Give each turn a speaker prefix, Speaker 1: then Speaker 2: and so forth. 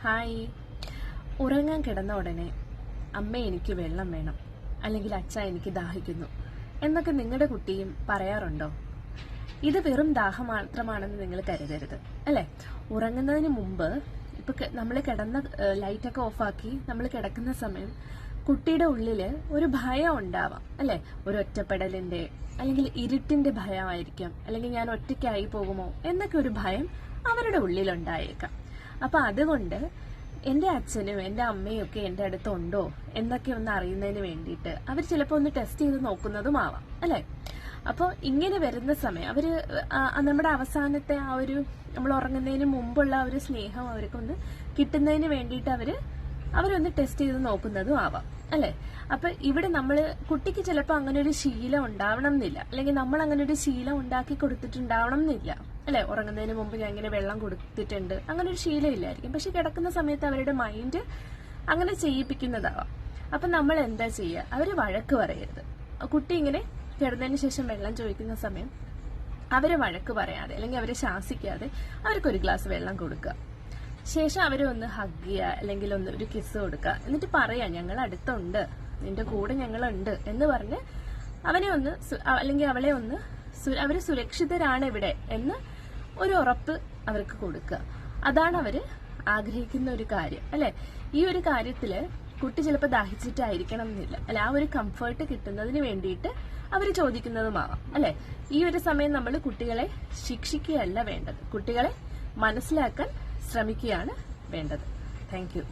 Speaker 1: Hi. ഉറങ്ങാൻ കിടന്ന ഉടനെ അമ്മ എനിക്ക് വെള്ളം വേണം, അല്ലെങ്കിൽ അച്ഛ എനിക്ക് ദാഹിക്കുന്നു എന്നൊക്കെ നിങ്ങളുടെ കുട്ടിയും പറയാറുണ്ടോ? ഇത് വെറും ദാഹം മാത്രമാണെന്ന് നിങ്ങൾ കരുതരുത്, അല്ലെ? ഉറങ്ങുന്നതിന് മുമ്പ് ഇപ്പൊ നമ്മൾ കിടന്ന ലൈറ്റൊക്കെ ഓഫാക്കി നമ്മൾ കിടക്കുന്ന സമയം കുട്ടിയുടെ ഉള്ളില് ഒരു ഭയം ഉണ്ടാവാം, അല്ലെ? ഒരു ഒറ്റപ്പെടലിന്റെ അല്ലെങ്കിൽ ഇരുട്ടിന്റെ ഭയമായിരിക്കാം, അല്ലെങ്കിൽ ഞാൻ ഒറ്റയ്ക്കായി പോകുമോ എന്നൊക്കെ ഒരു ഭയം അവരുടെ ഉള്ളിലുണ്ടായേക്കാം. അപ്പൊ അതുകൊണ്ട് എന്റെ അച്ഛനും എന്റെ അമ്മയും ഒക്കെ എന്റെ അടുത്തുണ്ടോ എന്നൊക്കെ ഒന്ന് അറിയുന്നതിന് വേണ്ടിയിട്ട് അവർ ചിലപ്പോൾ ഒന്ന് ടെസ്റ്റ് ചെയ്ത് നോക്കുന്നതുമാവാം, അല്ലെ? അപ്പോൾ ഇങ്ങനെ വരുന്ന സമയം അവര് നമ്മുടെ അവസാനത്തെ ആ ഒരു നമ്മൾ ഉറങ്ങുന്നതിന് മുമ്പുള്ള ആ ഒരു സ്നേഹം അവർക്കൊന്ന് കിട്ടുന്നതിന് വേണ്ടിയിട്ട് അവരൊന്ന് ടെസ്റ്റ് ചെയ്ത് നോക്കുന്നതും ആവാം, അല്ലെ? അപ്പൊ ഇവിടെ നമ്മള് കുട്ടിക്ക് ചിലപ്പോൾ അങ്ങനെ ഒരു ശീലം ഉണ്ടാവണം എന്നില്ല, അല്ലെങ്കിൽ നമ്മൾ അങ്ങനെ ഒരു ശീലം ഉണ്ടാക്കി കൊടുത്തിട്ടുണ്ടാവണം എന്നില്ല, അല്ലെ? ഉറങ്ങുന്നതിന് മുമ്പ് ഞാൻ ഇങ്ങനെ വെള്ളം കൊടുത്തിട്ടുണ്ട്, അങ്ങനെ ഒരു ശീലം ഇല്ലായിരിക്കും. പക്ഷെ കിടക്കുന്ന സമയത്ത് അവരുടെ മൈൻഡ് അങ്ങനെ ചെയ്യിപ്പിക്കുന്നതാവാം. അപ്പൊ നമ്മൾ എന്താ ചെയ്യുക? അവര് വഴക്ക് പറയരുത്. കുട്ടി ഇങ്ങനെ കിടന്നതിന് ശേഷം വെള്ളം ചോദിക്കുന്ന സമയം അവരെ വഴക്ക് പറയാതെ അല്ലെങ്കിൽ അവരെ ശാസിക്കാതെ അവർക്കൊരു ഗ്ലാസ് വെള്ളം കൊടുക്കുക. ശേഷം അവരെ ഒന്ന് ഹഗ് ചെയ്യുക, അല്ലെങ്കിൽ ഒരു കിസ് കൊടുക്കുക. എന്നിട്ട് പറയാ, ഞങ്ങൾ അടുത്തുണ്ട്, നിന്റെ കൂടെ ഞങ്ങളുണ്ട് എന്ന് പറഞ്ഞ് അവനെ ഒന്ന് അല്ലെങ്കിൽ അവളെ ഒന്ന് അവര് സുരക്ഷിതരാണ് ഇവിടെ എന്ന് ഒരു ഉറപ്പ് അവർക്ക് കൊടുക്കുക. അതാണ് അവര് ആഗ്രഹിക്കുന്ന ഒരു കാര്യം, അല്ലെ? ഈ ഒരു കാര്യത്തില് കുട്ടി ചിലപ്പോൾ ദാഹിച്ചിട്ടായിരിക്കണം എന്നില്ല, അല്ലെ? ആ ഒരു കംഫർട്ട് കിട്ടുന്നതിന് വേണ്ടിയിട്ട് അവർ ചോദിക്കുന്നതുമാവാം, അല്ലെ? ഈ ഒരു സമയം നമ്മൾ കുട്ടികളെ ശിക്ഷിക്കുകയല്ല വേണ്ടത്, കുട്ടികളെ മനസ്സിലാക്കാൻ ശ്രമിക്കുകയാണ് വേണ്ടത്. Thank you.